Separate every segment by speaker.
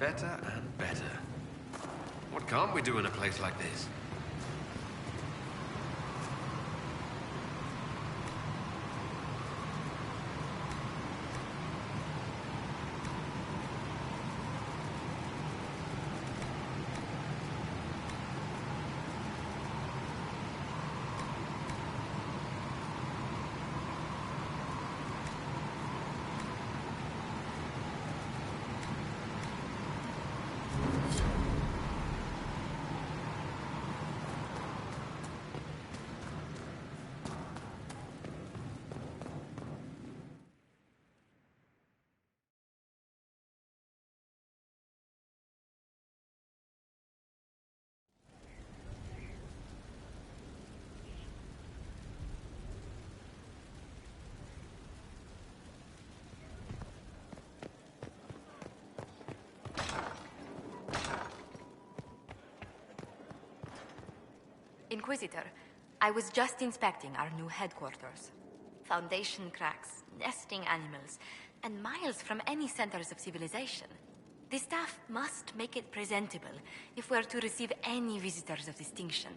Speaker 1: Better and better. What can't we do in a place like this?
Speaker 2: Inquisitor, I was just inspecting our new headquarters. Foundation cracks, nesting animals, and miles from any centers of civilization. The staff must make it presentable if we're to receive any visitors of distinction.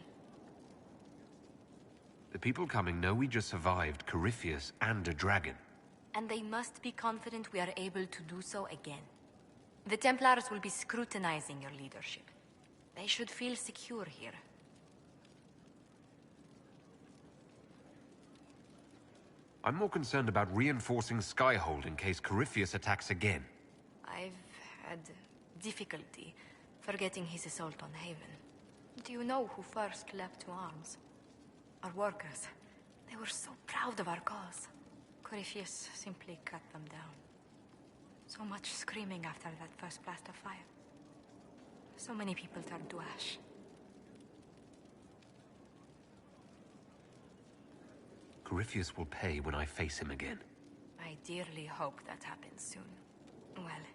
Speaker 1: The people coming know we just survived Corypheus and a dragon.
Speaker 2: And they must be confident we are able to do so again. The Templars will be scrutinizing your leadership. They should feel secure here.
Speaker 1: I'm more concerned about reinforcing Skyhold in case Corypheus attacks again.
Speaker 2: I've had difficulty forgetting his assault on Haven. Do you know who first leapt to arms? Our workers. They were so proud of our cause. Corypheus simply cut them down. So much screaming after that first blast of fire. So many people turned to ash.
Speaker 1: Corypheus will pay when I face him again.
Speaker 2: I dearly hope that happens soon. Well,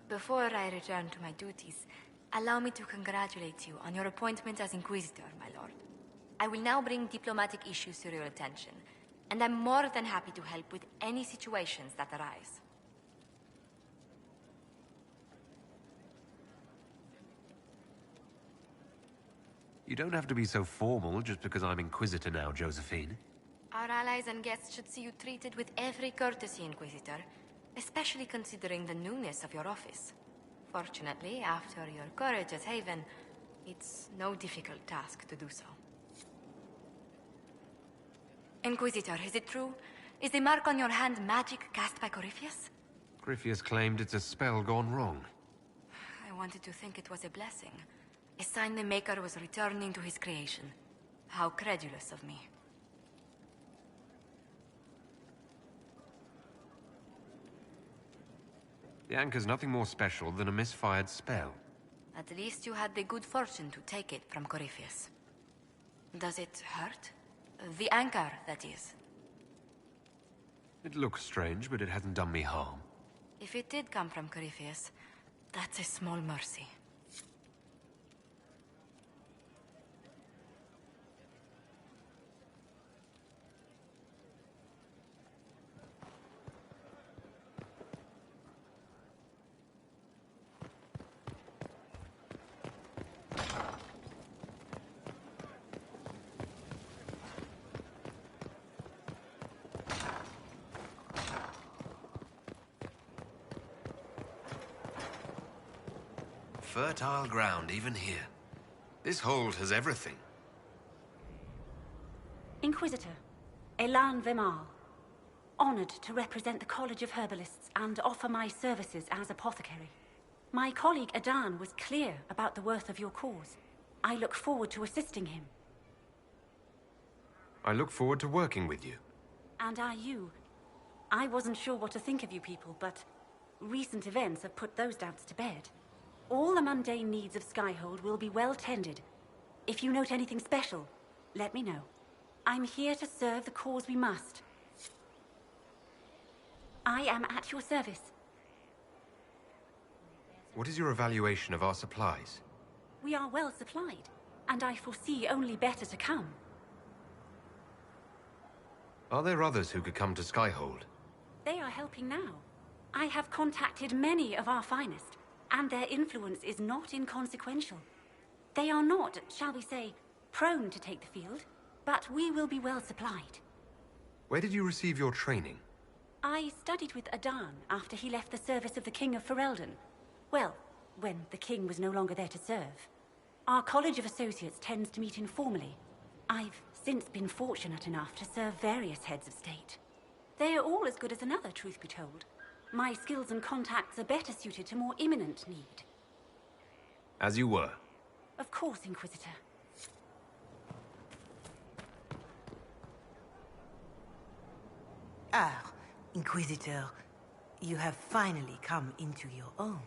Speaker 2: before I return to my duties, allow me to congratulate you on your appointment as Inquisitor, my lord. I will now bring diplomatic issues to your attention, and I'm more than happy to help with any situations that arise.
Speaker 1: You don't have to be so formal just because I'm Inquisitor now, Josephine.
Speaker 2: Our allies and guests should see you treated with every courtesy, Inquisitor, especially considering the newness of your office. Fortunately, after your courage at Haven, it's no difficult task to do so. Inquisitor, is it true? Is the mark on your hand magic cast by Corypheus?
Speaker 1: Corypheus claimed it's a spell gone wrong.
Speaker 2: I wanted to think it was a blessing. A sign the Maker was returning to his creation. How credulous of me.
Speaker 1: The anchor's nothing more special than a misfired spell.
Speaker 2: At least you had the good fortune to take it from Corypheus. Does it hurt? The anchor, that is.
Speaker 1: It looks strange, but it hasn't done me harm.
Speaker 2: If it did come from Corypheus, that's a small mercy.
Speaker 1: Fertile ground, even here. This hold has everything.
Speaker 3: Inquisitor, Elan Vimal. Honored to represent the College of Herbalists and offer my services as apothecary. My colleague Adan was clear about the worth of your cause. I look forward to assisting him.
Speaker 1: I look forward to working with you.
Speaker 3: And are you? I wasn't sure what to think of you people, but recent events have put those doubts to bed. All the mundane needs of Skyhold will be well tended. If you note anything special, let me know. I'm here to serve the cause we must. I am at your service.
Speaker 1: What is your evaluation of our supplies?
Speaker 3: We are well supplied, and I foresee only better to come.
Speaker 1: Are there others who could come to Skyhold?
Speaker 3: They are helping now. I have contacted many of our finest, and their influence is not inconsequential. They are not, shall we say, prone to take the field, but we will be well supplied.
Speaker 1: Where did you receive your training?
Speaker 3: I studied with Adan after he left the service of the King of Ferelden. Well, when the king was no longer there to serve. Our College of Associates tends to meet informally. I've since been fortunate enough to serve various heads of state. They are all as good as another, truth be told. My skills and contacts are better suited to more imminent need.
Speaker 1: As you were.
Speaker 3: Of course, Inquisitor.
Speaker 4: Ah, Inquisitor, you have finally come into your own.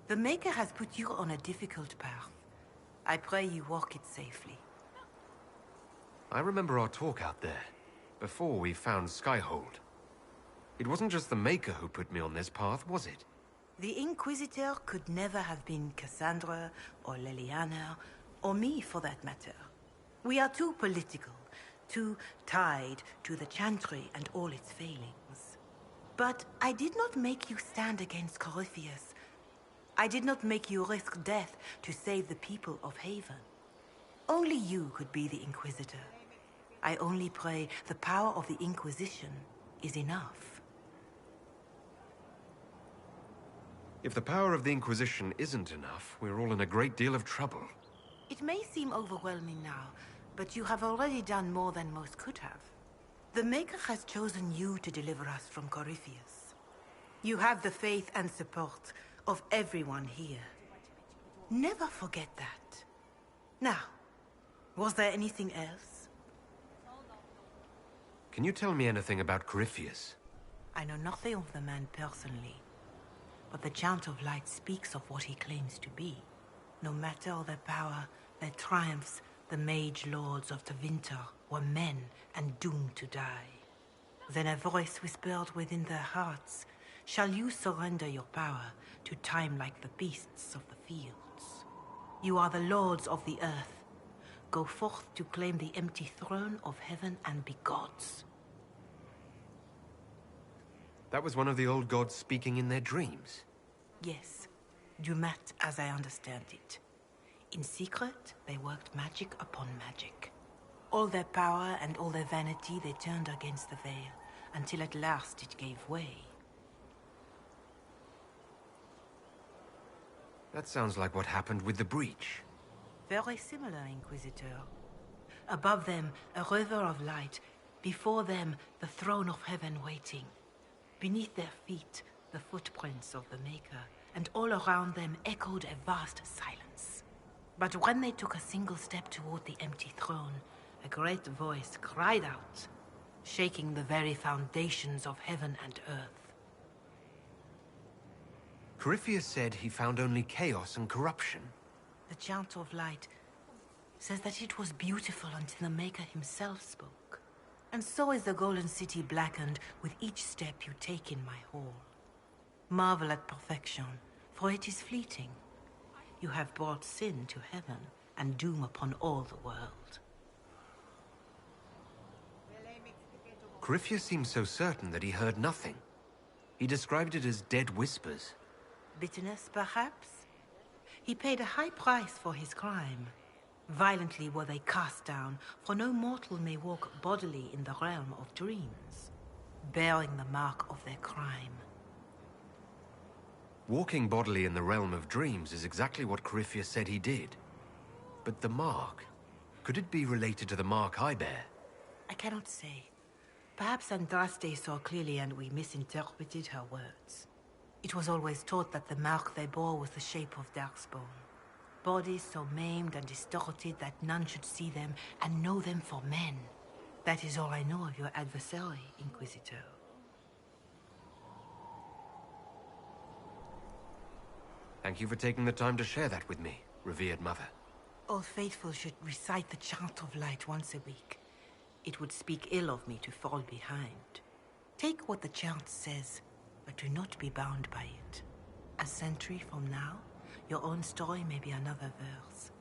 Speaker 4: The Maker has put you on a difficult path. I pray you walk it safely.
Speaker 1: I remember our talk out there, before we found Skyhold. It wasn't just the Maker who put me on this path, was it?
Speaker 4: The Inquisitor could never have been Cassandra, or Leliana, or me for that matter. We are too political, too tied to the Chantry and all its failings. But I did not make you stand against Corypheus. I did not make you risk death to save the people of Haven. Only you could be the Inquisitor. I only pray the power of the Inquisition is enough.
Speaker 1: If the power of the Inquisition isn't enough, we're all in a great deal of trouble.
Speaker 4: It may seem overwhelming now, but you have already done more than most could have. The Maker has chosen you to deliver us from Corypheus. You have the faith and support of everyone here. Never forget that. Now, was there anything else?
Speaker 1: Can you tell me anything about Corypheus?
Speaker 4: I know nothing of the man personally, but the Chant of Light speaks of what he claims to be. No matter their power, their triumphs, the mage lords of Tevinter were men and doomed to die. Then a voice whispered within their hearts, "Shall you surrender your power to time like the beasts of the fields? You are the lords of the earth. Go forth to claim the empty throne of heaven and be gods."
Speaker 1: That was one of the old gods speaking in their dreams.
Speaker 4: Yes, Judgement, as I understand it. In secret, they worked magic upon magic. All their power and all their vanity they turned against the veil, until at last it gave way.
Speaker 1: That sounds like what happened with the breach.
Speaker 4: Very similar, Inquisitor. Above them, a river of light. Before them, the throne of heaven waiting. Beneath their feet, the footprints of the Maker, and all around them echoed a vast silence. But when they took a single step toward the empty throne, a great voice cried out, shaking the very foundations of heaven and earth.
Speaker 1: Corypheus said he found only chaos and corruption.
Speaker 4: The Chant of Light says that it was beautiful until the Maker himself spoke. And so is the Golden City blackened with each step you take in my hall. Marvel at perfection, for it is fleeting. You have brought sin to heaven and doom upon all the world.
Speaker 1: Corypheus seemed so certain that he heard nothing. He described it as dead whispers.
Speaker 4: Bitterness, perhaps? He paid a high price for his crime. Violently were they cast down, for no mortal may walk bodily in the realm of dreams, bearing the mark of their crime.
Speaker 1: Walking bodily in the realm of dreams is exactly what Corypheus said he did. But the mark, could it be related to the mark I bear?
Speaker 4: I cannot say. Perhaps Andraste saw clearly and we misinterpreted her words. It was always taught that the mark they bore was the shape of Darkspawn. Bodies so maimed and distorted that none should see them and know them for men. That is all I know of your adversary, Inquisitor.
Speaker 1: Thank you for taking the time to share that with me, revered mother.
Speaker 4: All faithful should recite the Chant of Light once a week. It would speak ill of me to fall behind. Take what the chant says, but do not be bound by it. A century from now, your own story may be another verse.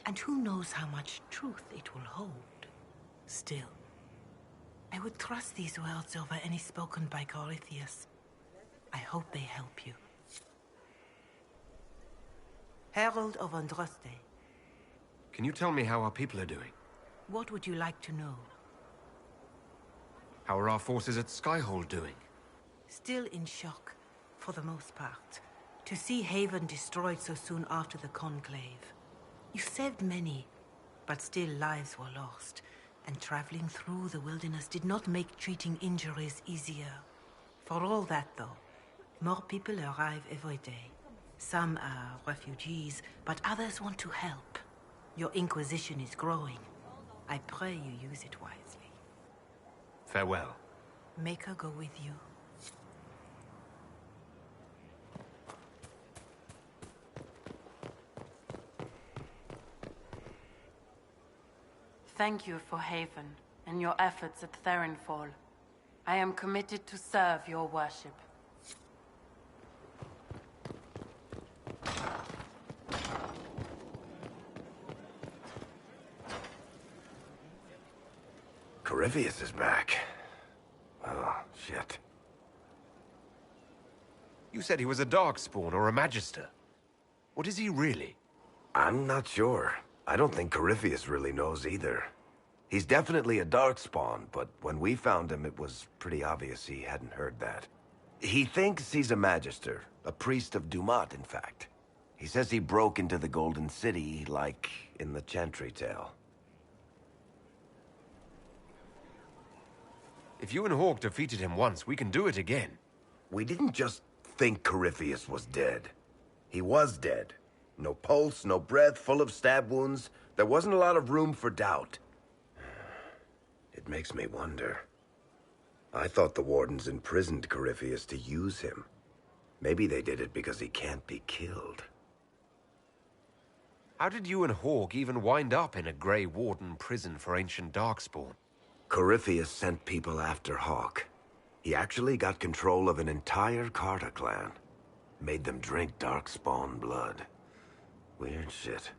Speaker 4: And who knows how much truth it will hold. Still, I would trust these words over any spoken by Corypheus. I hope they help you. Herald of Andraste.
Speaker 1: Can you tell me how our people are doing?
Speaker 4: What would you like to know?
Speaker 1: How are our forces at Skyhold doing?
Speaker 4: Still in shock, for the most part. To see Haven destroyed so soon after the Conclave. You saved many, but still lives were lost. And traveling through the wilderness did not make treating injuries easier. For all that, though, more people arrive every day. Some are refugees, but others want to help. Your Inquisition is growing. I pray you use it wisely.
Speaker 1: Farewell.
Speaker 4: Make her go with you.
Speaker 5: Thank you for Haven and your efforts at Therenfall. I am committed to serve your worship.
Speaker 6: Corypheus is back. Oh, shit.
Speaker 1: You said he was a Darkspawn or a Magister. What is he really?
Speaker 6: I'm not sure. I don't think Corypheus really knows either. He's definitely a Darkspawn, but when we found him, it was pretty obvious he hadn't heard that. He thinks he's a Magister, a priest of Dumat, in fact. He says he broke into the Golden City, like in the Chantry tale.
Speaker 1: If you and Hawk defeated him once, we can do it again.
Speaker 6: We didn't just think Corypheus was dead. He was dead. No pulse, no breath, full of stab wounds. There wasn't a lot of room for doubt. It makes me wonder. I thought the Wardens imprisoned Corypheus to use him. Maybe they did it because he can't be killed.
Speaker 1: How did you and Hawk even wind up in a Grey Warden prison for ancient Darkspawn?
Speaker 6: Corypheus sent people after Hawk. He actually got control of an entire Carta clan. Made them drink Darkspawn blood. Weird shit.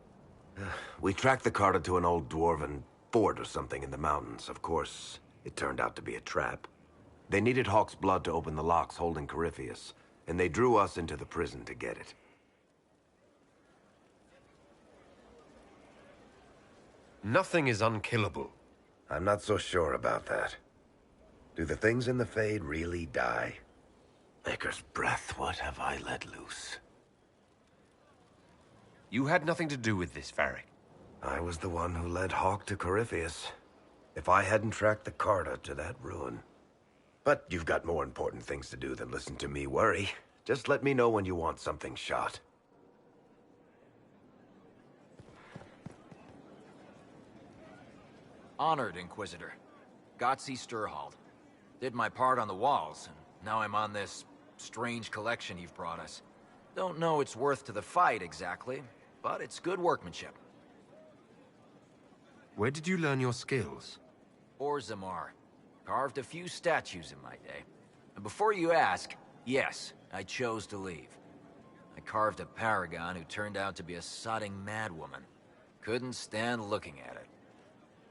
Speaker 6: We tracked the Carta to an old dwarven fort or something in the mountains. Of course, it turned out to be a trap. They needed Hawk's blood to open the locks holding Corypheus, and they drew us into the prison to get it.
Speaker 1: Nothing is unkillable.
Speaker 6: I'm not so sure about that. Do the things in the Fade really die? Maker's breath, what have I let loose?
Speaker 1: You had nothing to do with this, Varric.
Speaker 6: I was the one who led Hawk to Corypheus. If I hadn't tracked the Carta to that ruin. But you've got more important things to do than listen to me worry. Just let me know when you want something shot.
Speaker 7: Honored, Inquisitor. Gotzi Sturhald. Did my part on the walls, and now I'm on this strange collection you've brought us. Don't know its worth to the fight, exactly, but it's good workmanship.
Speaker 1: Where did you learn your skills?
Speaker 7: Orzammar. Carved a few statues in my day. And before you ask, yes, I chose to leave. I carved a paragon who turned out to be a sodding madwoman. Couldn't stand looking at it.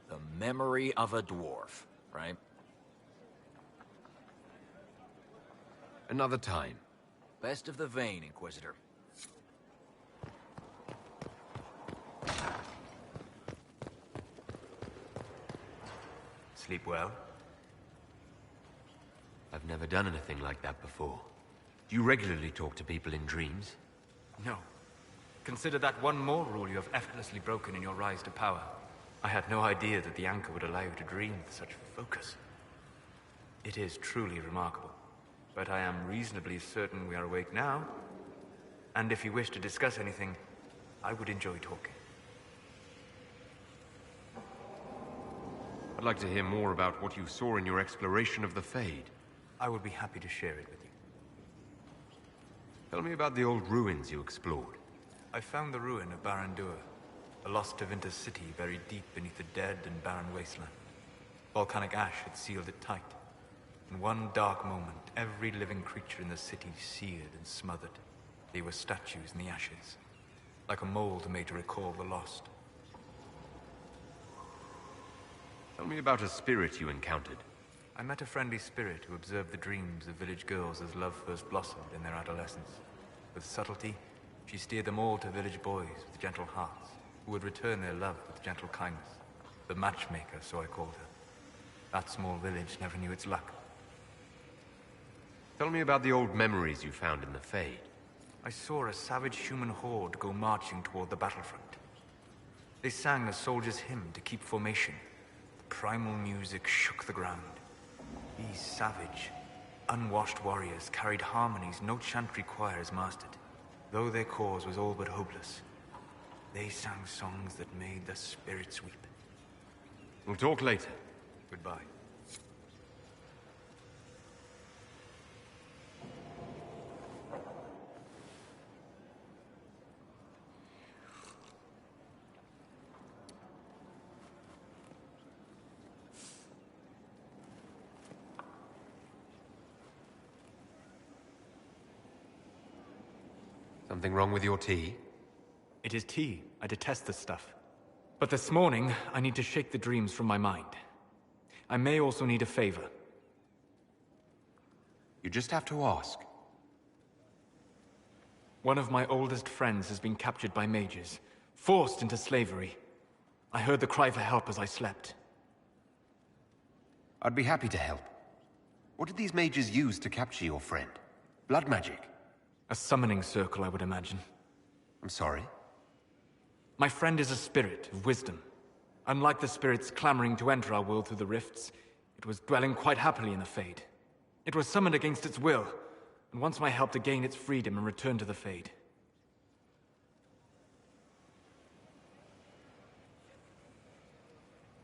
Speaker 7: The memory of a dwarf, right?
Speaker 1: Another time.
Speaker 7: Best of the vein, Inquisitor.
Speaker 8: Sleep well?
Speaker 1: I've never done anything like that before. Do you regularly talk to people in dreams?
Speaker 8: No. Consider that one more rule you have effortlessly broken in your rise to power. I had no idea that the anchor would allow you to dream with such focus. It is truly remarkable. But I am reasonably certain we are awake now. And if you wish to discuss anything, I would enjoy talking.
Speaker 1: I'd like to hear more about what you saw in your exploration of the Fade.
Speaker 8: I would be happy to share it with you.
Speaker 1: Tell me about the old ruins you explored.
Speaker 8: I found the ruin of Barandur, a lost Tevinter city buried deep beneath a dead and barren wasteland. Volcanic ash had sealed it tight. In one dark moment, every living creature in the city seared and smothered. They were statues in the ashes, like a mold made to recall the lost.
Speaker 1: Tell me about a spirit you encountered.
Speaker 8: I met a friendly spirit who observed the dreams of village girls as love first blossomed in their adolescence. With subtlety, She steered them all to village boys with gentle hearts, who would return their love with gentle kindness. The matchmaker, so I called her. That small village never knew its luck.
Speaker 1: Tell me about the old memories you found in the Fade.
Speaker 8: I saw a savage human horde go marching toward the battlefront. They sang a soldier's hymn to keep formation. The primal music shook the ground. These savage, unwashed warriors carried harmonies no chantry choirs mastered. Though their cause was all but hopeless, they sang songs that made the spirits weep.
Speaker 1: We'll talk later.
Speaker 8: Goodbye.
Speaker 1: Something wrong with your tea?
Speaker 8: It is tea. I detest this stuff. But this morning, I need to shake the dreams from my mind. I may also need a favor.
Speaker 1: You just have to ask.
Speaker 8: One of my oldest friends has been captured by mages, forced into slavery. I heard the cry for help as I slept.
Speaker 1: I'd be happy to help. What did these mages use to capture your friend? Blood magic?
Speaker 8: A summoning circle, I would imagine.
Speaker 1: I'm sorry.
Speaker 8: My friend is a spirit of wisdom. Unlike the spirits clamoring to enter our world through the rifts, it was dwelling quite happily in the Fade. It was summoned against its will, and wants my help to gain its freedom and return to the Fade.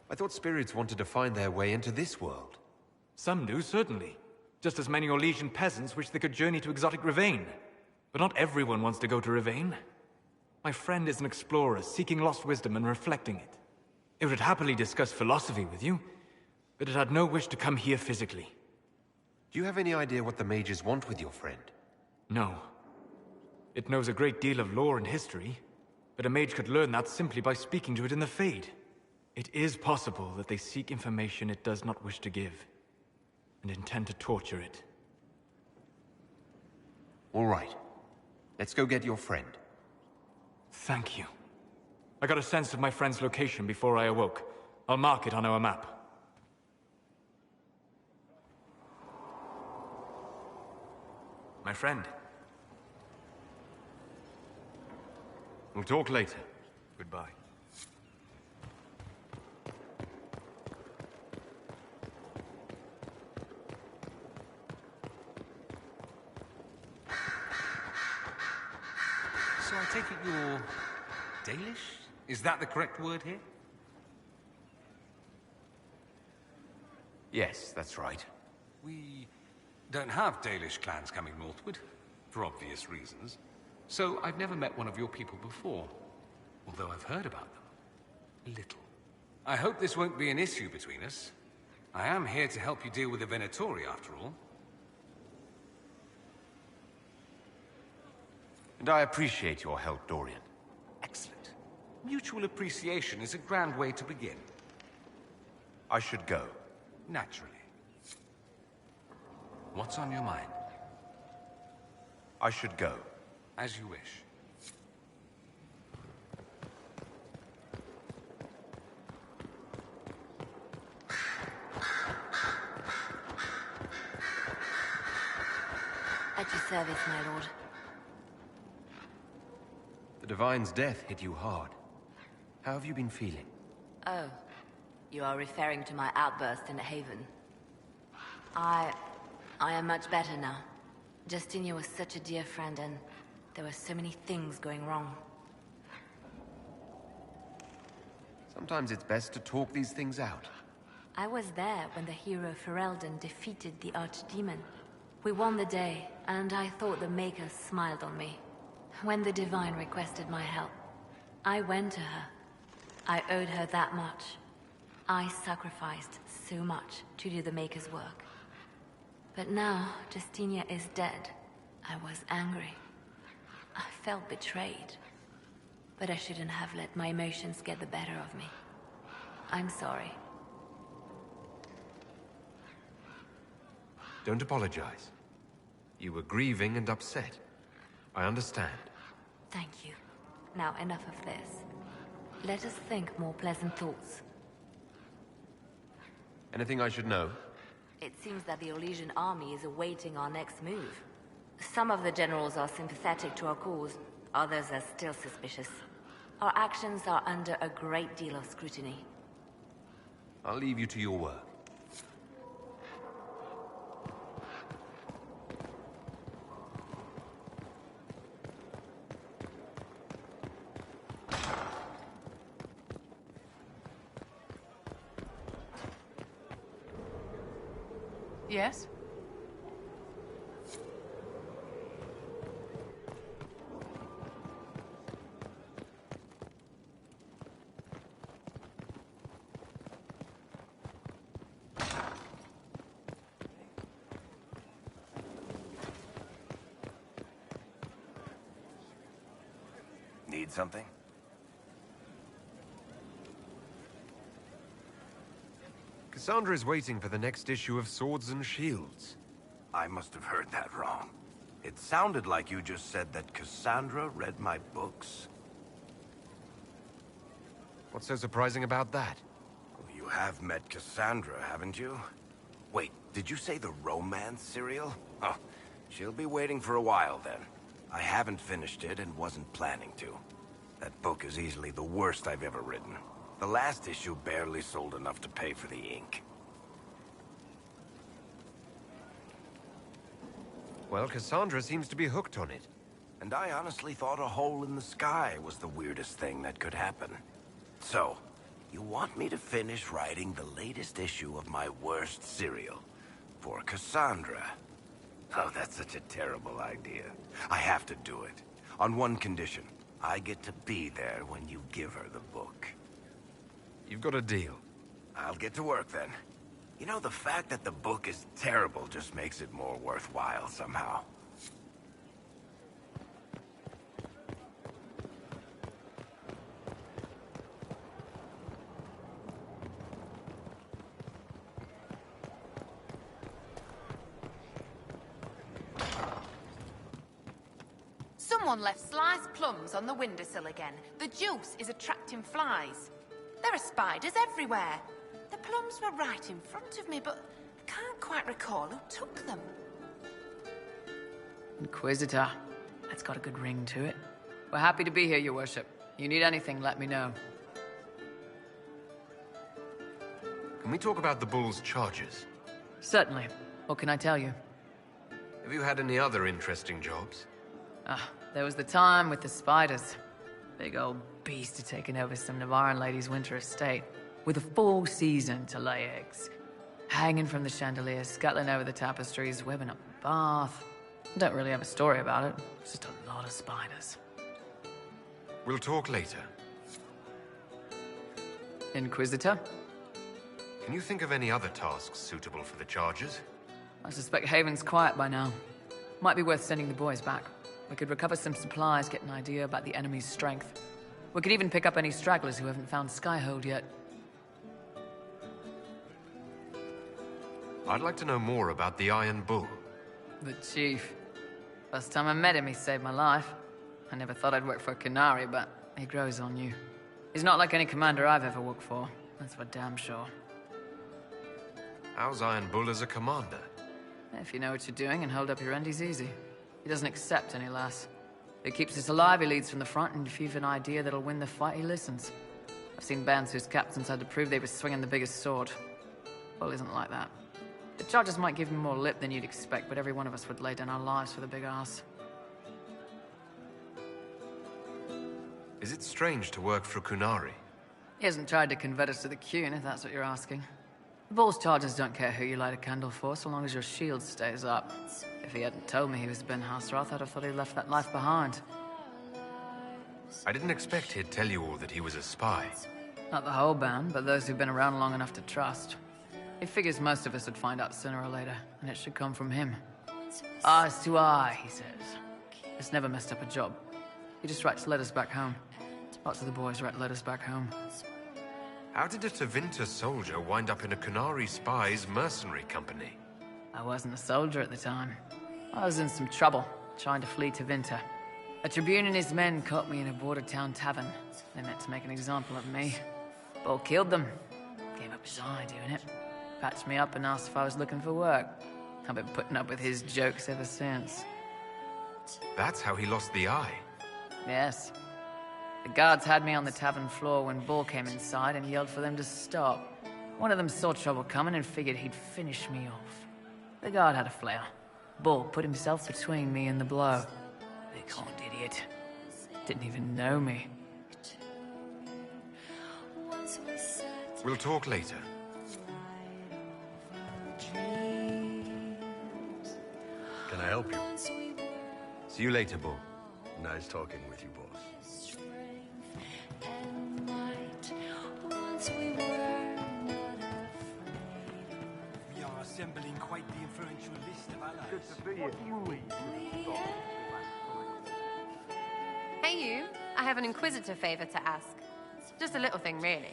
Speaker 1: I thought spirits wanted to find their way into this world.
Speaker 8: Some do, certainly. Just as many Orlesian peasants wish they could journey to exotic Rivain. But not everyone wants to go to Rivain. My friend is an explorer, seeking lost wisdom and reflecting it. It would happily discuss philosophy with you, but it had no wish to come here physically.
Speaker 1: Do you have any idea what the mages want with your friend?
Speaker 8: No. It knows a great deal of lore and history, but a mage could learn that simply by speaking to it in the Fade. It is possible that they seek information it does not wish to give, and intend to torture it.
Speaker 1: All right. Let's go get your friend.
Speaker 8: Thank you. I got a sense of my friend's location before I awoke. I'll mark it on our map. My friend.
Speaker 1: We'll talk later.
Speaker 8: Goodbye.
Speaker 9: So I take it you're Dalish? Is that the correct word here?
Speaker 1: Yes, that's right.
Speaker 9: We don't have Dalish clans coming northward, for obvious reasons. So I've never met one of your people before, although I've heard about them. A little. I hope this won't be an issue between us. I am here to help you deal with the Venatori, after all.
Speaker 1: And I appreciate your help, Dorian.
Speaker 9: Excellent. Mutual appreciation is a grand way to begin.
Speaker 1: I should go.
Speaker 9: Naturally. What's on your mind?
Speaker 1: I should go.
Speaker 9: As you wish.
Speaker 2: At your service, my lord.
Speaker 1: The Divine's death hit you hard. How have you been feeling?
Speaker 2: Oh, you are referring to my outburst in Haven. I am much better now. Justinia was such a dear friend, and there were so many things going wrong.
Speaker 1: Sometimes it's best to talk these things out.
Speaker 2: I was there when the hero Ferelden defeated the Archdemon. We won the day, and I thought the Maker smiled on me. When the Divine requested my help, I went to her. I owed her that much. I sacrificed so much to do the Maker's work. But now, Justinia is dead. I was angry. I felt betrayed. But I shouldn't have let my emotions get the better of me. I'm sorry.
Speaker 1: Don't apologize. You were grieving and upset. I understand.
Speaker 2: Thank you. Now, enough of this. Let us think more pleasant thoughts.
Speaker 1: Anything I should know?
Speaker 2: It seems that the Orlesian army is awaiting our next move. Some of the generals are sympathetic to our cause, others are still suspicious. Our actions are under a great deal of scrutiny.
Speaker 1: I'll leave you to your work.
Speaker 5: Yes?
Speaker 6: Need something?
Speaker 1: Cassandra is waiting for the next issue of Swords and Shields.
Speaker 6: I must have heard that wrong. It sounded like you just said that Cassandra read my books.
Speaker 1: What's so surprising about that?
Speaker 6: You have met Cassandra, haven't you? Wait, did you say the romance serial? Oh, she'll be waiting for a while then. I haven't finished it and wasn't planning to. That book is easily the worst I've ever written. The last issue barely sold enough to pay for the ink.
Speaker 1: Well, Cassandra seems to be hooked on it.
Speaker 6: And I honestly thought a hole in the sky was the weirdest thing that could happen. So, you want me to finish writing the latest issue of my worst serial for Cassandra? Oh, that's such a terrible idea. I have to do it. On one condition. I get to be there when you give her the book.
Speaker 1: You've got a deal.
Speaker 6: I'll get to work then. You know, the fact that the book is terrible just makes it more worthwhile somehow.
Speaker 10: Someone left sliced plums on the windowsill again. The juice is attracting flies. There are spiders everywhere. The plums were right in front of me, but I can't quite recall who took them.
Speaker 11: Inquisitor. That's got a good ring to it. We're happy to be here, Your Worship. You need anything, let me know.
Speaker 1: Can we talk about the Bull's charges?
Speaker 11: Certainly. What can I tell you?
Speaker 1: Have you had any other interesting jobs?
Speaker 11: There was the time with the spiders. Big old beast had taken over some Navarran lady's winter estate, with a full season to lay eggs. Hanging from the chandelier, scuttling over the tapestries, webbing up the bath. Don't really have a story about it. It's just a lot of spiders.
Speaker 1: We'll talk later.
Speaker 11: Inquisitor?
Speaker 1: Can you think of any other tasks suitable for the charges?
Speaker 11: I suspect Haven's quiet by now. Might be worth sending the boys back. We could recover some supplies, get an idea about the enemy's strength. We could even pick up any stragglers who haven't found Skyhold yet.
Speaker 1: I'd like to know more about the Iron Bull.
Speaker 11: The Chief. First time I met him, he saved my life. I never thought I'd work for a Canary, but he grows on you. He's not like any commander I've ever worked for. That's for damn sure.
Speaker 1: How's Iron Bull as a commander?
Speaker 11: If you know what you're doing and hold up your end, he's easy. He doesn't accept any less. If he keeps us alive, he leads from the front, and if you've an idea that'll win the fight, he listens. I've seen bands whose captains had to prove they were swinging the biggest sword. Bull isn't like that. The charges might give him more lip than you'd expect, but every one of us would lay down our lives for the big ass.
Speaker 1: Is it strange to work for Kunari?
Speaker 11: He hasn't tried to convert us to the Qun, if that's what you're asking. The Bull's charges don't care who you light a candle for, so long as your shield stays up. If he hadn't told me he was Ben Hasroth, I'd have thought he'd left that life behind.
Speaker 1: I didn't expect he'd tell you all that he was a spy.
Speaker 11: Not the whole band, but those who've been around long enough to trust. He figures most of us would find out sooner or later, and it should come from him. Eyes to eye, he says. It's never messed up a job. He just writes letters back home. Lots of the boys write letters back home.
Speaker 1: How did a Tevinter soldier wind up in a Kunari spy's mercenary company?
Speaker 11: I wasn't a soldier at the time. I was in some trouble, trying to flee Tevinter. A Tribune and his men caught me in a border town tavern. They meant to make an example of me. Bull killed them. Gave up his eye doing it. Patched me up and asked if I was looking for work. I've been putting up with his jokes ever since.
Speaker 1: That's how he lost the eye.
Speaker 11: Yes. The guards had me on the tavern floor when Bull came inside and yelled for them to stop. One of them saw trouble coming and figured he'd finish me off. The guard had a flare. Bull put himself between me and the blow. Big horned idiot. Didn't even know me.
Speaker 1: We'll talk later.
Speaker 12: Can I help you?
Speaker 1: See you later, Bull.
Speaker 12: Nice talking with you, boss.
Speaker 13: We are assembling quite the influential list of allies.
Speaker 12: Good to be here.
Speaker 14: Hey you, I have an Inquisitor favor to ask. Just a little thing, really.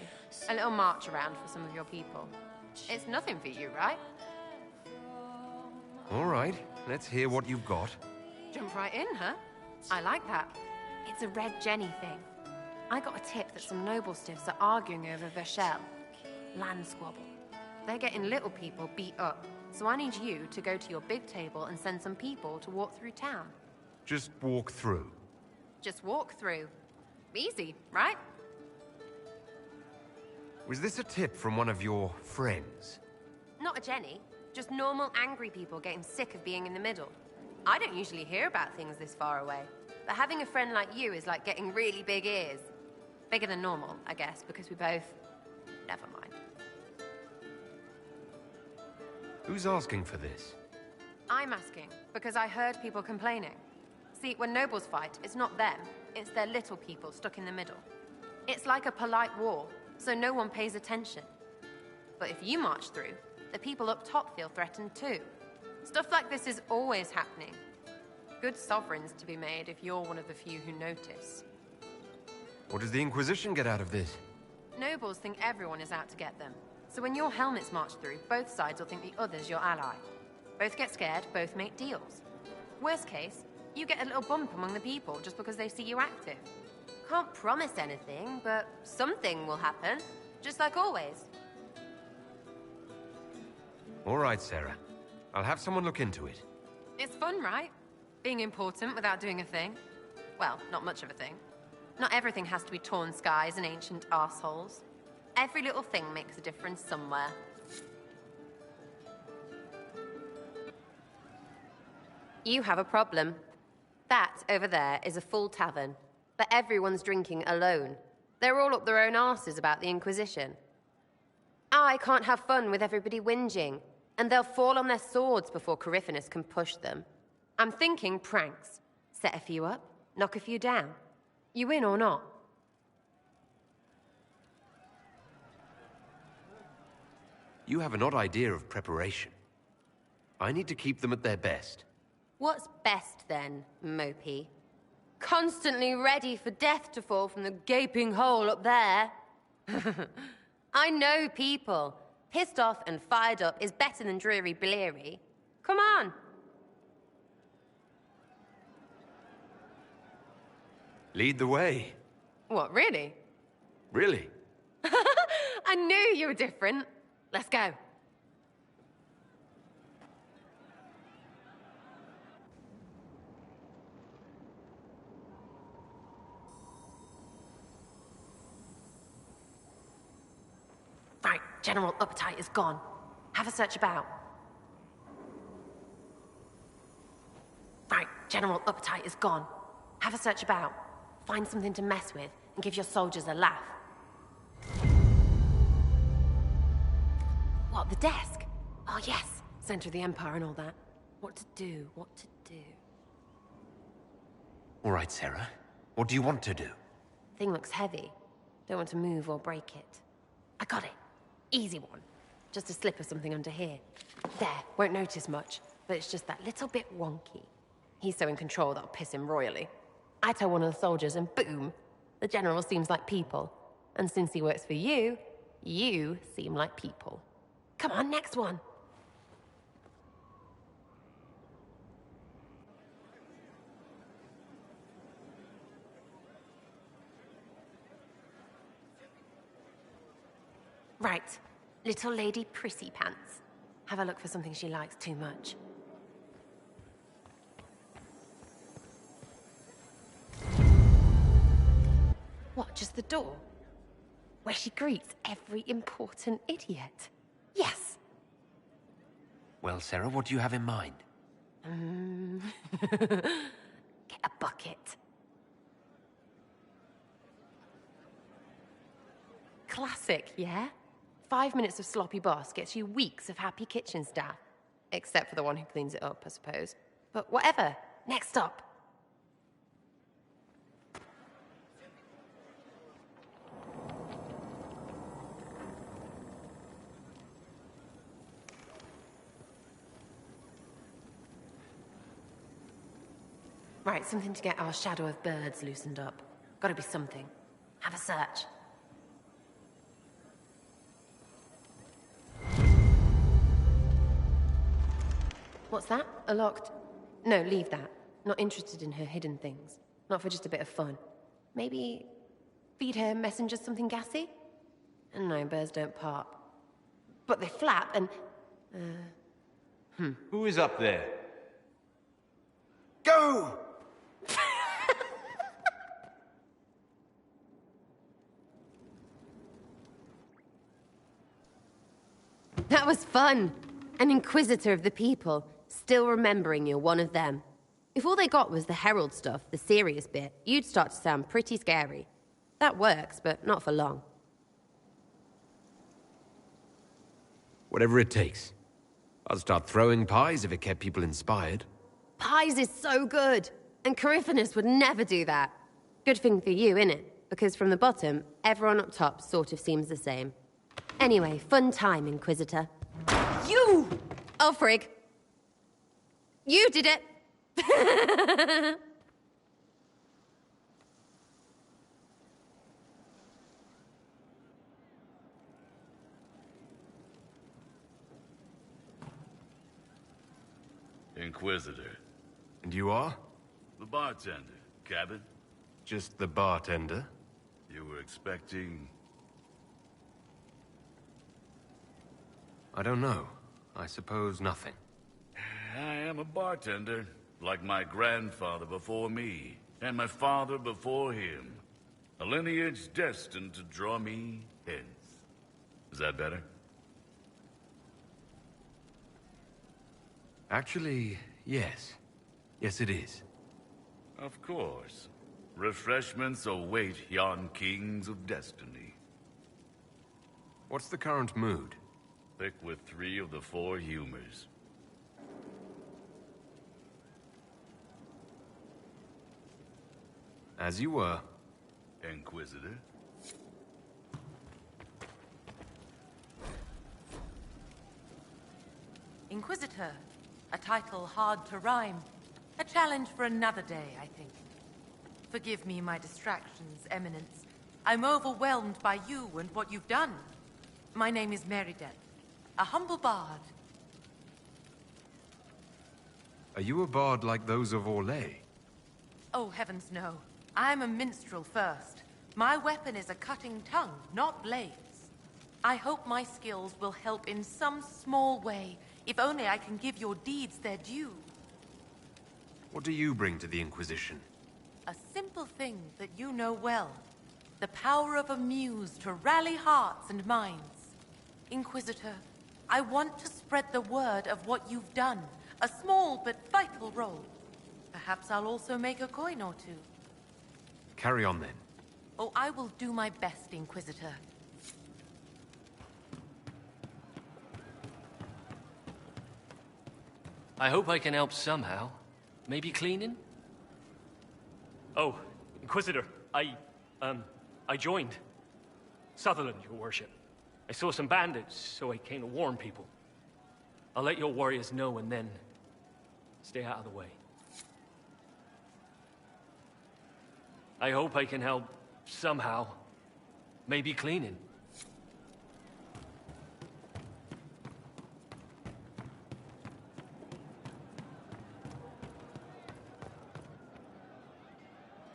Speaker 14: A little march around for some of your people. It's nothing for you, right?
Speaker 1: All right, let's hear what you've got.
Speaker 14: Jump right in, huh? I like that. It's a Red Jenny thing. I got a tip that some noble stiffs are arguing over Vershel. Land squabble. They're getting little people beat up, so I need you to go to your big table and send some people to walk through town.
Speaker 1: Just walk through.
Speaker 14: Just walk through. Easy, right?
Speaker 1: Was this a tip from one of your friends?
Speaker 14: Not a Jenny. Just normal angry people getting sick of being in the middle. I don't usually hear about things this far away, but having a friend like you is like getting really big ears. Bigger than normal, I guess, because we both... Never mind.
Speaker 1: Who's asking for this?
Speaker 14: I'm asking, because I heard people complaining. See, when nobles fight, it's not them, it's their little people stuck in the middle. It's like a polite war, so no one pays attention. But if you march through, the people up top feel threatened too. Stuff like this is always happening. Good sovereigns to be made if you're one of the few who notice.
Speaker 1: What does the Inquisition get out of this?
Speaker 14: Nobles think everyone is out to get them. So when your helmets march through, both sides will think the other's your ally. Both get scared, both make deals. Worst case, you get a little bump among the people just because they see you active. Can't promise anything, but something will happen. Just like always.
Speaker 1: All right, Sarah. I'll have someone look into it.
Speaker 14: It's fun, right? Being important without doing a thing. Well, not much of a thing. Not everything has to be torn skies and ancient arseholes. Every little thing makes a difference somewhere. You have a problem. That over there is a full tavern, but everyone's drinking alone. They're all up their own arses about the Inquisition. I can't have fun with everybody whinging, and they'll fall on their swords before Coryphanus can push them. I'm thinking pranks. Set a few up, knock a few down. You in or not?
Speaker 1: You have an odd idea of preparation. I need to keep them at their best.
Speaker 14: What's best then, Mopey? Constantly ready for death to fall from the gaping hole up there. I know people. Pissed off and fired up is better than dreary bleary. Come on.
Speaker 1: Lead the way.
Speaker 14: What, really?
Speaker 1: Really?
Speaker 14: I knew you were different. Let's go. Right, general appetite is gone. Have a search about. Right, general appetite is gone. Have a search about. Find something to mess with and give your soldiers a laugh. What, the desk? Oh yes, center of the Empire and all that. What to do, what to do.
Speaker 1: All right, Sarah. What do you want to do?
Speaker 14: Thing looks heavy. Don't want to move or break it. I got it. Easy one. Just a slip of something under here. There, won't notice much, but it's just that little bit wonky. He's so in control that'll piss him royally. I tell one of the soldiers and boom, the general seems like people. And since he works for you, you seem like people. Come on, next one. Right. Little Lady Prissy Pants. Have a look for something she likes too much. What, just the door? Where she greets every important idiot. Yes!
Speaker 1: Well, Sarah, what do you have in mind?
Speaker 14: Get a bucket. Classic, yeah? 5 minutes of sloppy boss gets you weeks of happy kitchen staff. Except for the one who cleans it up, I suppose. But whatever. Next up. Right, something to get our shadow of birds loosened up. Gotta be something. Have a search. What's that? A locked... No, leave that. Not interested in her hidden things. Not for just a bit of fun. Maybe... feed her messengers something gassy? No, birds don't pop. But they flap and...
Speaker 15: Who is up there?
Speaker 6: Go!
Speaker 14: That was fun. An inquisitor of the people, still remembering you're one of them. If all they got was the herald stuff, the serious bit, you'd start to sound pretty scary. That works, but not for long.
Speaker 1: Whatever it takes. I'll start throwing pies if it kept people inspired.
Speaker 14: Pies is so good, and Coryphanus would never do that. Good thing for you, innit? Because from the bottom, everyone up top sort of seems the same. Anyway, fun time, Inquisitor. You! Oh, frig. You did it!
Speaker 12: Inquisitor.
Speaker 1: And you are?
Speaker 12: The bartender. Cabin?
Speaker 1: Just the bartender?
Speaker 12: You were expecting...
Speaker 1: I don't know. I suppose nothing.
Speaker 12: I am a bartender, like my grandfather before me, and my father before him. A lineage destined to draw me hence. Is that better?
Speaker 1: Actually, yes. Yes, it is.
Speaker 12: Of course. Refreshments await yon kings of destiny.
Speaker 1: What's the current mood?
Speaker 12: Thick with 3 of the 4 humors.
Speaker 1: As you were.
Speaker 12: Inquisitor.
Speaker 5: Inquisitor. A title hard to rhyme. A challenge for another day, I think. Forgive me my distractions, Eminence. I'm overwhelmed by you and what you've done. My name is Merideth, a humble bard.
Speaker 1: Are you a bard like those of Orlais?
Speaker 5: Oh, heavens no. I'm a minstrel first. My weapon is a cutting tongue, not blades. I hope my skills will help in some small way, if only I can give your deeds their due.
Speaker 1: What do you bring to the Inquisition?
Speaker 5: A simple thing that you know well. The power of a muse to rally hearts and minds. Inquisitor, I want to spread the word of what you've done. A small but vital role. Perhaps I'll also make a coin or two.
Speaker 1: Carry on, then.
Speaker 5: Oh, I will do my best, Inquisitor.
Speaker 16: I hope I can help somehow. Maybe cleaning?
Speaker 17: Oh, Inquisitor, I joined. Sutherland, your worship. I saw some bandits, so I came to warn people. I'll let your warriors know and then stay out of the way. I hope I can help somehow. Maybe cleaning.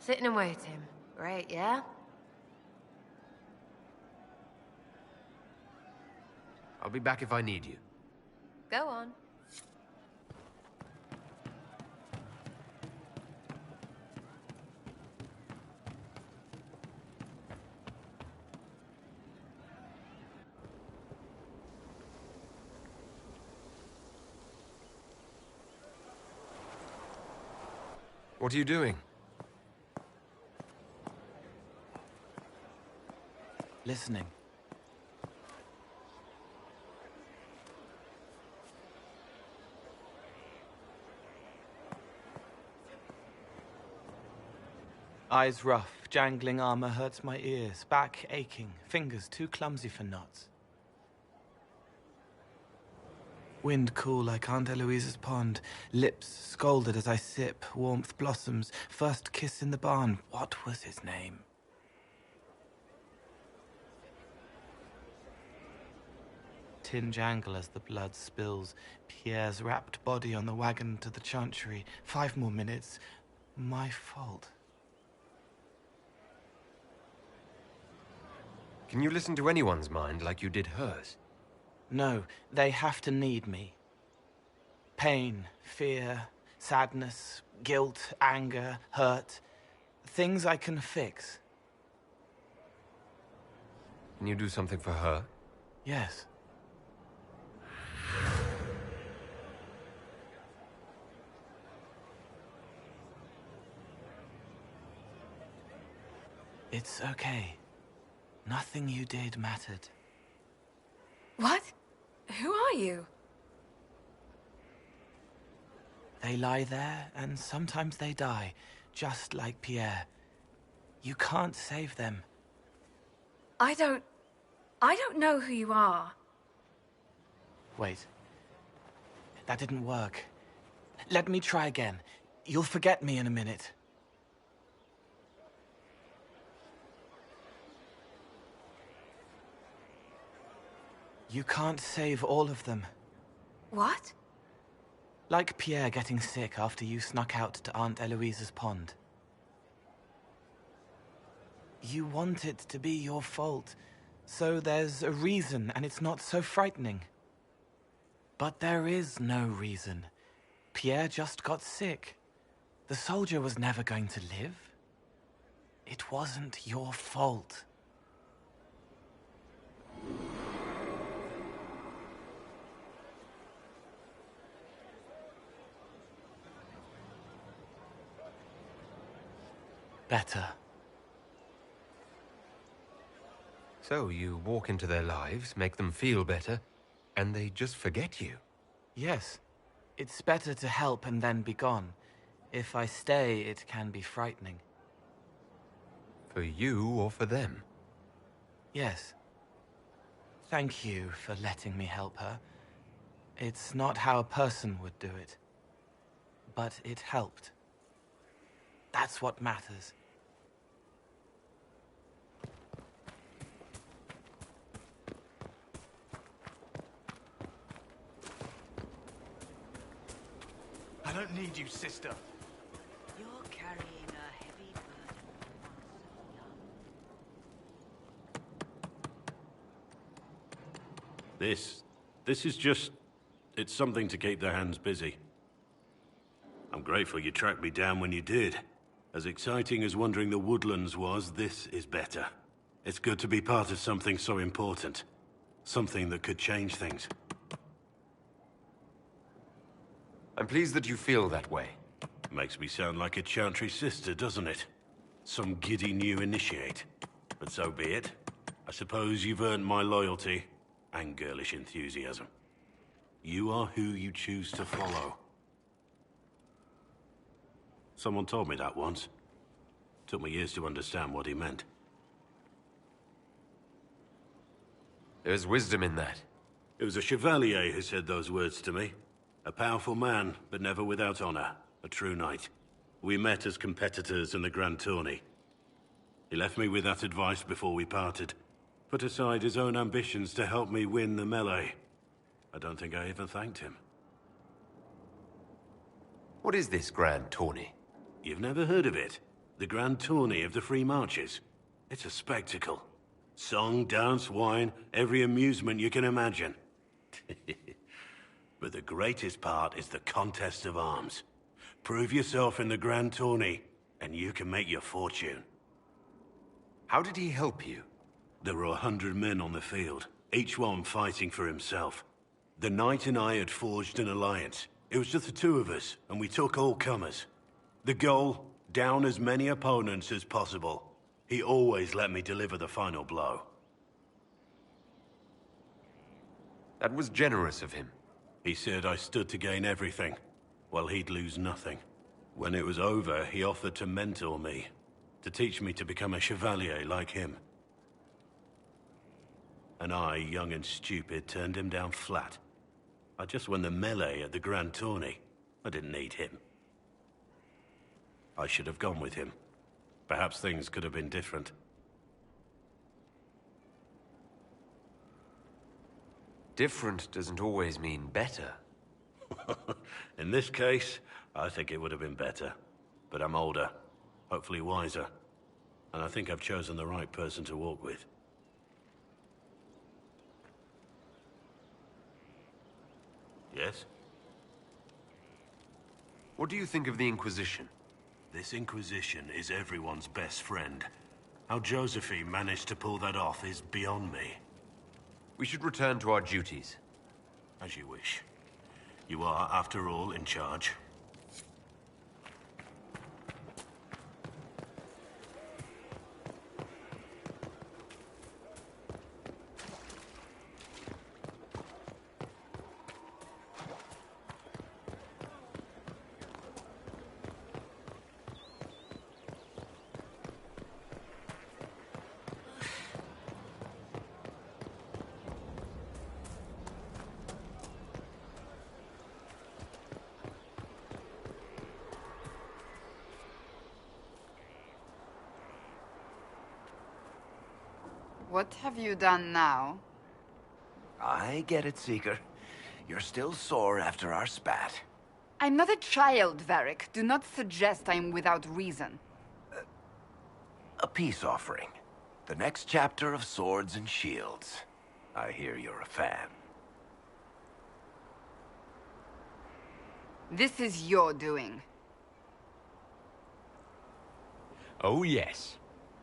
Speaker 14: Sitting and waiting. Great, yeah?
Speaker 1: I'll be back if I need you.
Speaker 14: Go on.
Speaker 1: What are you doing?
Speaker 15: Listening. Eyes rough, jangling armor hurts my ears, back aching, fingers too clumsy for knots. Wind cool like Aunt Eloise's pond, lips scalded as I sip, warmth blossoms, first kiss in the barn. What was his name? Tin jangle as the blood spills, Pierre's wrapped body on the wagon to the chantry. 5 more minutes. My fault.
Speaker 1: Can you listen to anyone's mind like you did hers?
Speaker 15: No, they have to need me. Pain, fear, sadness, guilt, anger, hurt. Things I can fix.
Speaker 1: Can you do something for her?
Speaker 15: Yes. It's okay. Nothing you did mattered.
Speaker 2: What? Who are you?
Speaker 15: They lie there, and sometimes they die, just like Pierre. You can't save them.
Speaker 2: I don't know who you are.
Speaker 15: Wait. That didn't work. Let me try again. You'll forget me in a minute. You can't save all of them.
Speaker 2: What?
Speaker 15: Like Pierre getting sick after you snuck out to Aunt Eloise's pond. You want it to be your fault, so there's a reason and it's not so frightening. But there is no reason. Pierre just got sick. The soldier was never going to live. It wasn't your fault. Better.
Speaker 1: So you walk into their lives, make them feel better, and they just forget you?
Speaker 15: Yes. It's better to help and then be gone. If I stay, it can be frightening.
Speaker 1: For you or for them?
Speaker 15: Yes. Thank you for letting me help her. It's not how a person would do it. But it helped. That's what matters.
Speaker 13: I don't need you, sister.
Speaker 4: You're carrying a heavy burden.
Speaker 18: This is just... it's something to keep their hands busy. I'm grateful you tracked me down when you did. As exciting as wandering the woodlands was, this is better. It's good to be part of something so important. Something that could change things.
Speaker 1: I'm pleased that you feel that way.
Speaker 18: Makes me sound like a Chantry sister, doesn't it? Some giddy new initiate. But so be it. I suppose you've earned my loyalty and girlish enthusiasm. You are who you choose to follow. Someone told me that once. Took me years to understand what he meant.
Speaker 1: There's wisdom in that.
Speaker 18: It was a chevalier who said those words to me. A powerful man, but never without honor. A true knight. We met as competitors in the Grand Tourney. He left me with that advice before we parted. Put aside his own ambitions to help me win the melee. I don't think I even thanked him.
Speaker 1: What is this Grand Tourney?
Speaker 18: You've never heard of it? The Grand Tourney of the Free Marches. It's a spectacle. Song, dance, wine, every amusement you can imagine. But the greatest part is the contest of arms. Prove yourself in the Grand Tourney, and you can make your fortune.
Speaker 1: How did he help you?
Speaker 18: There were 100 men on the field, each one fighting for himself. The Knight and I had forged an alliance. It was just the two of us, and we took all comers. The goal, down as many opponents as possible. He always let me deliver the final blow.
Speaker 1: That was generous of him.
Speaker 18: He said I stood to gain everything, while he'd lose nothing. When it was over, he offered to mentor me, to teach me to become a chevalier like him. And I, young and stupid, turned him down flat. I just won the melee at the Grand Tourney. I didn't need him. I should have gone with him. Perhaps things could have been different.
Speaker 1: Different doesn't always mean better.
Speaker 18: In this case, I think it would have been better. But I'm older, hopefully wiser. And I think I've chosen the right person to walk with. Yes?
Speaker 1: What do you think of the Inquisition?
Speaker 18: This Inquisition is everyone's best friend. How Josephine managed to pull that off is beyond me.
Speaker 1: We should return to our duties.
Speaker 18: As you wish. You are, after all, in charge.
Speaker 19: What have you done now?
Speaker 6: I get it, Seeker. You're still sore after our spat.
Speaker 19: I'm not a child, Varric. Do not suggest I'm without reason.
Speaker 6: A peace offering. The next chapter of Swords and Shields. I hear you're a fan.
Speaker 19: This is your doing.
Speaker 1: Oh, yes.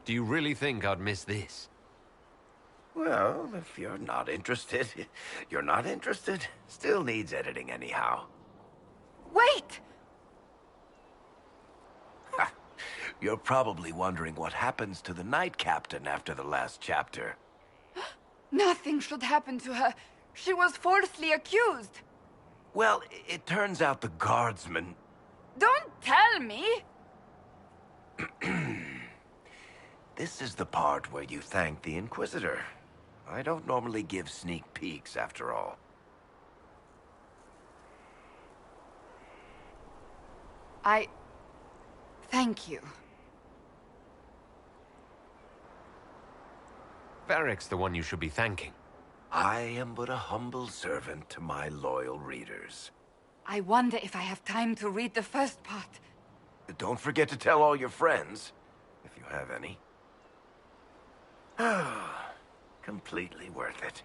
Speaker 1: Do you really think I'd miss this?
Speaker 6: Well, if you're not interested, you're not interested. Still needs editing anyhow.
Speaker 19: Wait!
Speaker 6: You're probably wondering what happens to the Knight Captain after the last chapter.
Speaker 19: Nothing should happen to her. She was falsely accused.
Speaker 6: Well, it turns out the guardsman...
Speaker 19: Don't tell me!
Speaker 6: This is the part where you thank the Inquisitor. I don't normally give sneak peeks, after all.
Speaker 19: Thank you.
Speaker 1: Varric's the one you should be thanking.
Speaker 6: I am but a humble servant to my loyal readers.
Speaker 19: I wonder if I have time to read the first part.
Speaker 6: Don't forget to tell all your friends, if you have any. Completely worth it.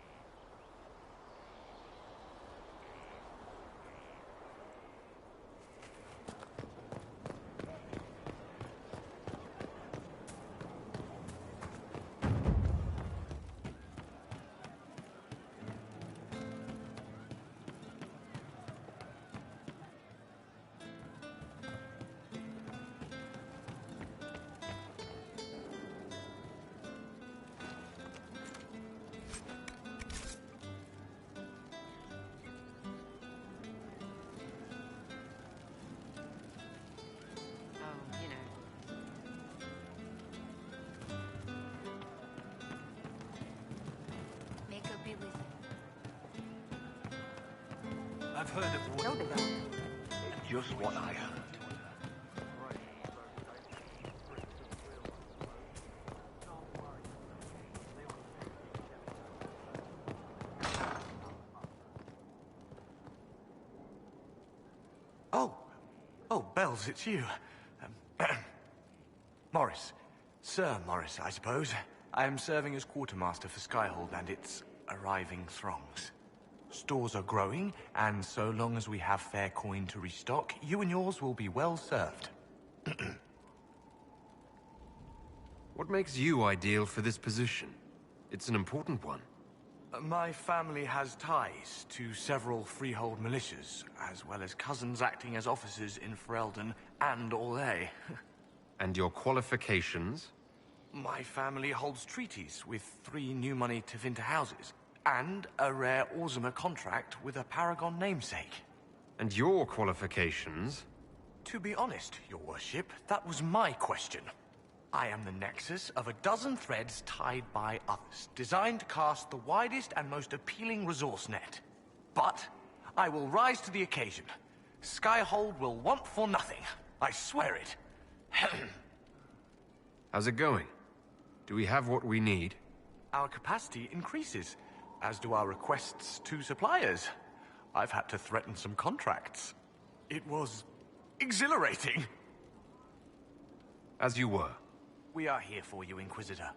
Speaker 13: I've heard of what...
Speaker 6: Just what I heard.
Speaker 20: Oh, Bells, it's you. Morris. Sir Morris, I suppose. I am serving as quartermaster for Skyhold and its arriving throngs. Stores are growing, and so long as we have fair coin to restock, you and yours will be well served.
Speaker 1: What makes you ideal for this position? It's an important one.
Speaker 20: My family has ties to several freehold militias, as well as cousins acting as officers in Ferelden and Orlais.
Speaker 1: And your qualifications?
Speaker 20: My family holds treaties with 3 new money Tevinter houses, and a rare Orzuma contract with a Paragon namesake.
Speaker 1: And your qualifications?
Speaker 20: To be honest, your worship, that was my question. I am the nexus of a dozen threads tied by others, designed to cast the widest and most appealing resource net. But I will rise to the occasion. Skyhold will want for nothing. I swear it.
Speaker 1: How's it going? Do we have what we need?
Speaker 20: Our capacity increases, as do our requests to suppliers. I've had to threaten some contracts. It was exhilarating.
Speaker 1: As you were.
Speaker 20: We are here for you, Inquisitor.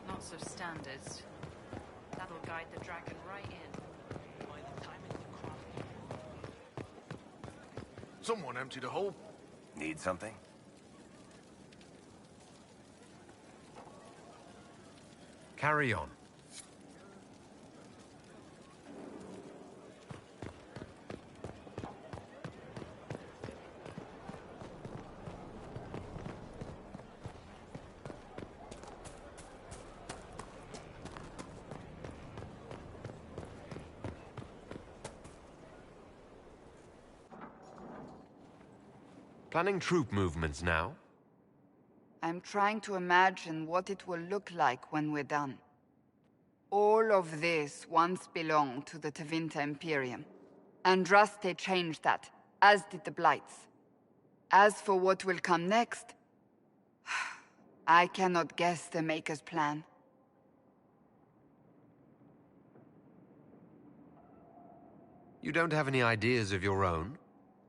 Speaker 11: Not so standards. That'll guide the dragon right in. By the time in the crop.
Speaker 21: Someone emptied a hole.
Speaker 6: Need something?
Speaker 1: Carry on. Planning troop movements now?
Speaker 19: I'm trying to imagine what it will look like when we're done. All of this once belonged to the Tevinter Imperium. Andraste changed that, as did the Blights. As for what will come next, I cannot guess the Maker's plan.
Speaker 1: You don't have any ideas of your own?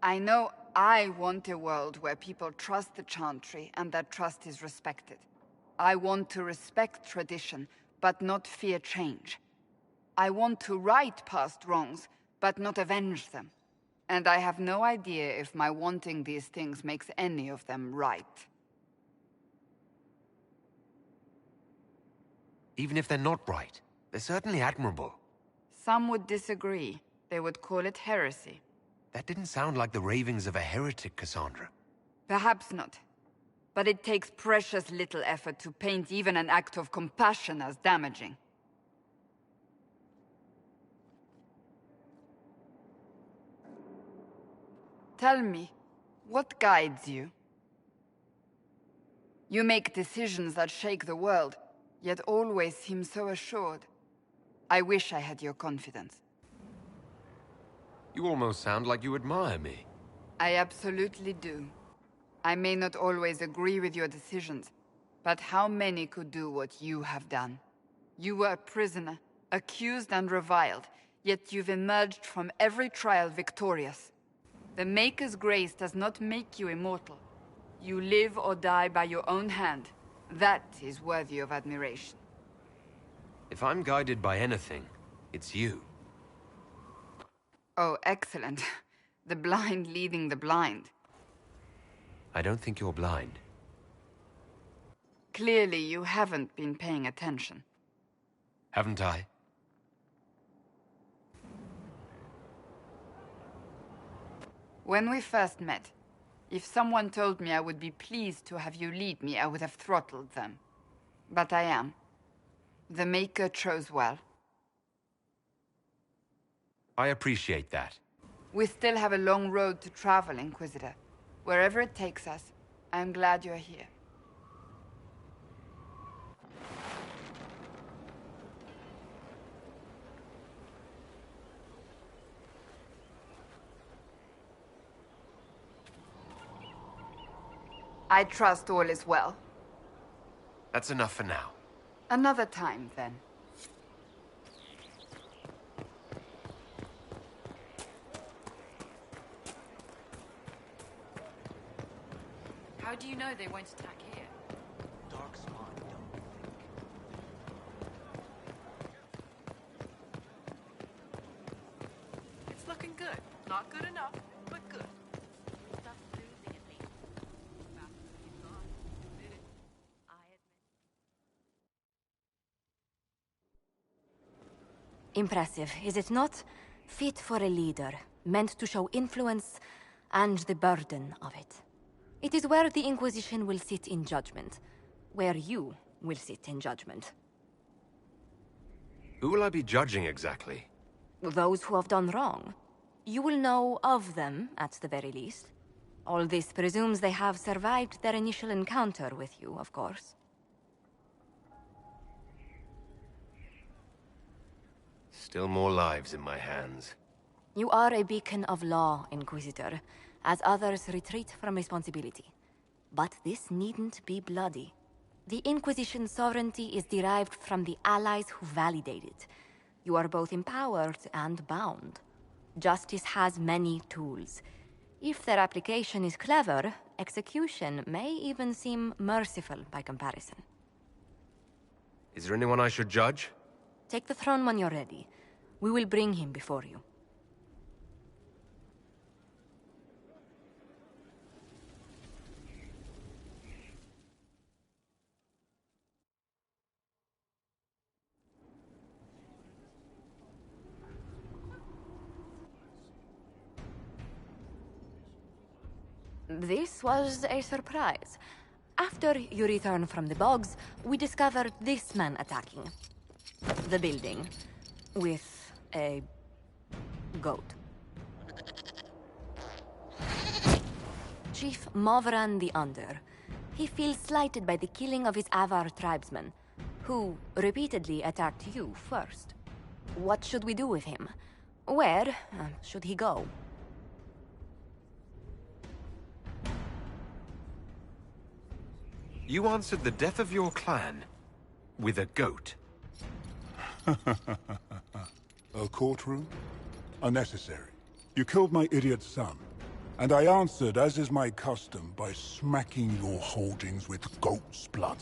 Speaker 19: I know I want a world where people trust the Chantry and that trust is respected. I want to respect tradition, but not fear change. I want to right past wrongs, but not avenge them. And I have no idea if my wanting these things makes any of them right.
Speaker 1: Even if they're not right, they're certainly admirable.
Speaker 19: Some would disagree. They would call it heresy.
Speaker 1: That didn't sound like the ravings of a heretic, Cassandra.
Speaker 19: Perhaps not. But it takes precious little effort to paint even an act of compassion as damaging. Tell me, what guides you? You make decisions that shake the world, yet always seem so assured. I wish I had your confidence.
Speaker 1: You almost sound like you admire me.
Speaker 19: I absolutely do. I may not always agree with your decisions, but how many could do what you have done? You were a prisoner, accused and reviled, yet you've emerged from every trial victorious. The Maker's grace does not make you immortal. You live or die by your own hand. That is worthy of admiration.
Speaker 1: If I'm guided by anything, it's you.
Speaker 19: Oh, excellent. The blind leading the blind.
Speaker 1: I don't think you're blind.
Speaker 19: Clearly, you haven't been paying attention.
Speaker 1: Haven't I?
Speaker 19: When we first met, if someone told me I would be pleased to have you lead me, I would have throttled them. But I am. The Maker chose well.
Speaker 1: I appreciate that.
Speaker 19: We still have a long road to travel, Inquisitor. Wherever it takes us, I'm glad you're here. I trust all is well.
Speaker 1: That's enough for now.
Speaker 19: Another time, then.
Speaker 10: you know they won't attack here?
Speaker 20: Darkspawn, don't think.
Speaker 5: It's looking good. Not good enough, but good.
Speaker 2: Impressive, is it not? Fit for a leader, meant to show influence and the burden of it. It is where the Inquisition will sit in judgment, where you will sit in judgment.
Speaker 1: Who will I be judging exactly?
Speaker 2: Those who have done wrong. You will know of them, at the very least. All this presumes they have survived their initial encounter with you, of course.
Speaker 1: Still more lives in my hands.
Speaker 2: You are a beacon of law, Inquisitor, as others retreat from responsibility. But this needn't be bloody. The Inquisition's sovereignty is derived from the allies who validate it. You are both empowered and bound. Justice has many tools. If their application is clever, execution may even seem merciful by comparison.
Speaker 1: Is there anyone I should judge?
Speaker 2: Take the throne when you're ready. We will bring him before you. This was a surprise. After you return from the bogs, we discovered this man attacking the building with a goat. Chief Movran the Under. He feels slighted by the killing of his Avar tribesmen, who repeatedly attacked you first. What should we do with him? Where should he go?
Speaker 1: You answered the death of your clan with a goat.
Speaker 3: A courtroom? Unnecessary. You killed my idiot son, and I answered, as is my custom, by smacking your holdings with goat's blood.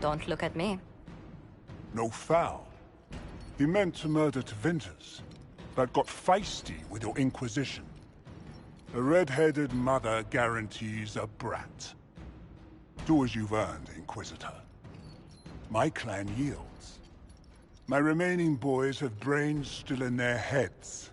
Speaker 2: Don't look at me.
Speaker 3: No foul. He meant to murder Tevinters, but got feisty with your Inquisition. A red-headed mother guarantees a brat. Do as you've earned, Inquisitor. My clan yields. My remaining boys have brains still in their heads.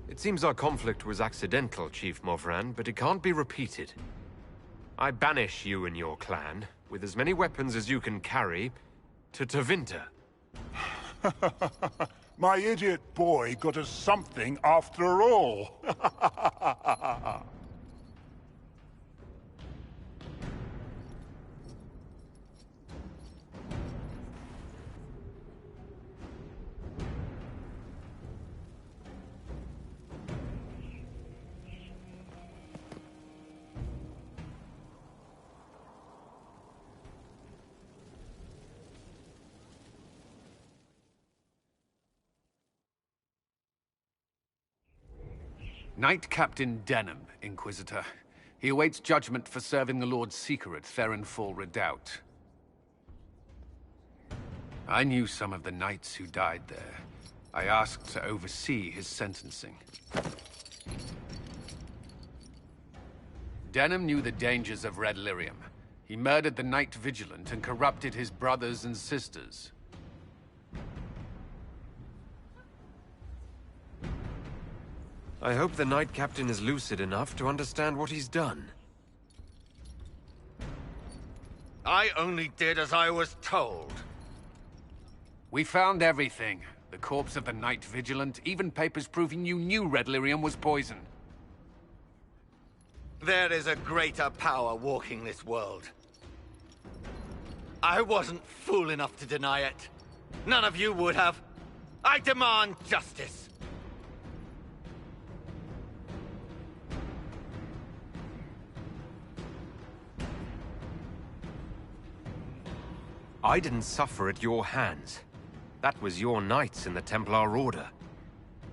Speaker 1: It seems our conflict was accidental, Chief Movran, but it can't be repeated. I banish you and your clan, with as many weapons as you can carry, to Tevinter.
Speaker 3: My idiot boy got us something after all.
Speaker 9: Knight Captain Denham, Inquisitor. He awaits judgment for serving the Lord's Seeker at Therenfall Redoubt. I knew some of the knights who died there. I asked to oversee his sentencing. Denham knew the dangers of Red Lyrium. He murdered the Knight Vigilant and corrupted his brothers and sisters.
Speaker 1: I hope the Knight Captain is lucid enough to understand what he's done.
Speaker 20: I only did as I was told.
Speaker 9: We found everything. The corpse of the Knight Vigilant, even papers proving you knew Red Lyrium was poison.
Speaker 20: There is a greater power walking this world. I wasn't fool enough to deny it. None of you would have. I demand justice.
Speaker 1: I didn't suffer at your hands. That was your knights in the Templar Order.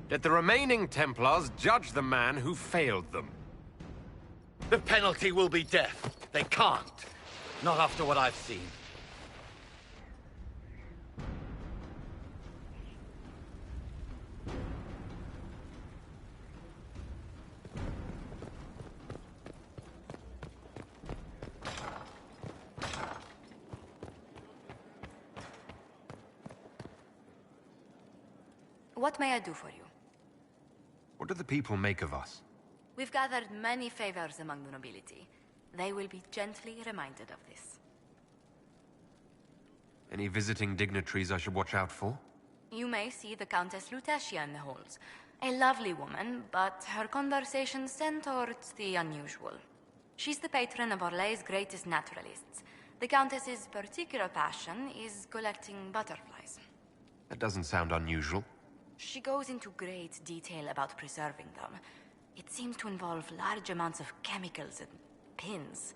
Speaker 1: Let the remaining Templars judge the man who failed them.
Speaker 20: The penalty will be death. They can't. Not after what I've seen.
Speaker 2: What may I do for you?
Speaker 1: What do the people make of us?
Speaker 2: We've gathered many favors among the nobility. They will be gently reminded of this.
Speaker 1: Any visiting dignitaries I should watch out for?
Speaker 2: You may see the Countess Lutetia in the halls. A lovely woman, but her conversations tend towards the unusual. She's the patron of Orlay's greatest naturalists. The Countess's particular passion is collecting butterflies.
Speaker 1: That doesn't sound unusual.
Speaker 2: She goes into great detail about preserving them. It seems to involve large amounts of chemicals and pins.